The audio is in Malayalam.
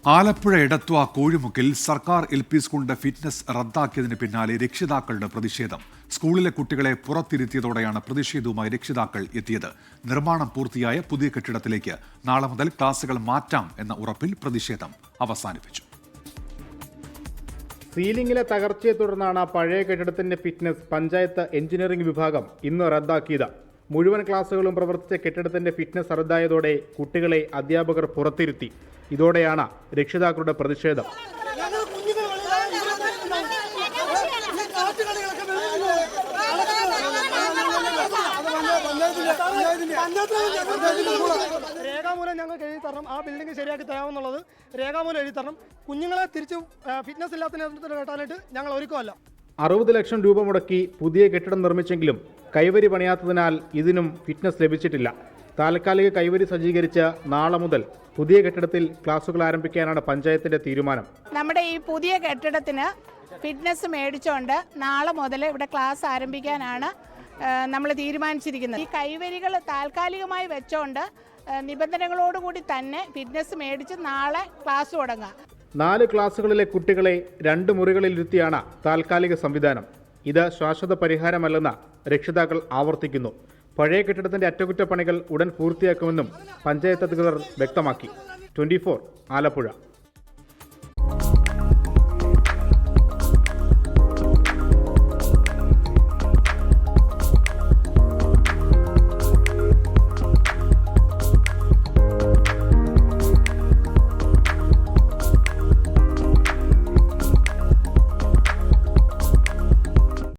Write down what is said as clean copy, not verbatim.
ആലപ്പുഴ എടത്വ കോഴിമുക്കിൽ സർക്കാർ LP സ്കൂളിന്റെ ഫിറ്റ്നസ് റദ്ദാക്കിയതിന് പിന്നാലെ രക്ഷിതാക്കളുടെ പ്രതിഷേധം. സ്കൂളിലെ കുട്ടികളെ പുറത്തിരുത്തിയതോടെയാണ് പ്രതിഷേധവുമായി രക്ഷിതാക്കൾ എത്തിയത്. നിർമ്മാണം പൂർത്തിയായ പുതിയ കെട്ടിടത്തിലേക്ക് നാളെ മുതൽ ക്ലാസുകൾ മാറ്റാം എന്ന ഉറപ്പിൽ പ്രതിഷേധം അവസാനിപ്പിച്ചു. സീലിംഗിലെ തകർച്ചയെ തുടർന്നാണ് പഴയ കെട്ടിടത്തിന്റെ ഫിറ്റ്നസ് പഞ്ചായത്ത് എഞ്ചിനീയറിംഗ് വിഭാഗം ഇന്ന് റദ്ദാക്കിയത്. മുഴുവൻ ക്ലാസുകളും പ്രവർത്തിച്ച കെട്ടിടത്തിന്റെ ഫിറ്റ്നസ് റദ്ദായതോടെ കുട്ടികളെ അധ്യാപകർ പുറത്തിരുത്തി. ഇതോടെയാണ് രക്ഷിതാക്കളുടെ പ്രതിഷേധം. രേഖാമൂലം ഞങ്ങൾക്ക് എഴുതി തരണം, ആ ബിൽഡിംഗ് ശരിയാക്കി തരാമെന്നുള്ളത് രേഖാമൂലം എഴുതി തരണം. കുഞ്ഞുങ്ങളെ തിരിച്ച് ഫിറ്റ്നസ് ഇല്ലാത്ത നേതൃത്വത്തിൽ കേട്ടാനായിട്ട് ഞങ്ങൾ ഒരുക്കമല്ല. 60 ലക്ഷം രൂപ മുടക്കി പുതിയ കെട്ടിടം നിർമ്മിച്ചെങ്കിലും കൈവരി പണിയാത്തതിനാൽ ഇതിനും ഫിറ്റ്നസ് ലഭിച്ചിട്ടില്ല. താൽക്കാലിക കൈവരി സജ്ജീകരിച്ച് നാളെ മുതൽ പുതിയ കെട്ടിടത്തിൽ ക്ലാസുകൾ ആരംഭിക്കാനാണ് പഞ്ചായത്തിന്റെ തീരുമാനം. നമ്മുടെ ഈ പുതിയ കെട്ടിടത്തിന് ഫിറ്റ്നസ് മേടിച്ചുകൊണ്ട് നാളെ മുതൽ ഇവിടെ ക്ലാസ് ആരംഭിക്കാനാണ് നമ്മൾ തീരുമാനിച്ചിരിക്കുന്നത്. ഈ കൈവരികൾ താൽക്കാലികമായി വെച്ചുകൊണ്ട് നിബന്ധനകളോടുകൂടി തന്നെ ഫിറ്റ്നസ് മേടിച്ച് നാളെ ക്ലാസ് തുടങ്ങാം. 4 ക്ലാസുകളിലെ കുട്ടികളെ 2 മുറികളിലിരുത്തിയാണ് താൽക്കാലിക സംവിധാനം. ഇത് ശാശ്വത പരിഹാരമല്ലെന്ന് രക്ഷിതാക്കൾ ആവർത്തിക്കുന്നു. പഴയ കെട്ടിടത്തിന്റെ അറ്റകുറ്റപ്പണികൾ ഉടൻ പൂർത്തിയാക്കുമെന്നും പഞ്ചായത്ത് അധികൃതർ വ്യക്തമാക്കി. 24 ആലപ്പുഴ.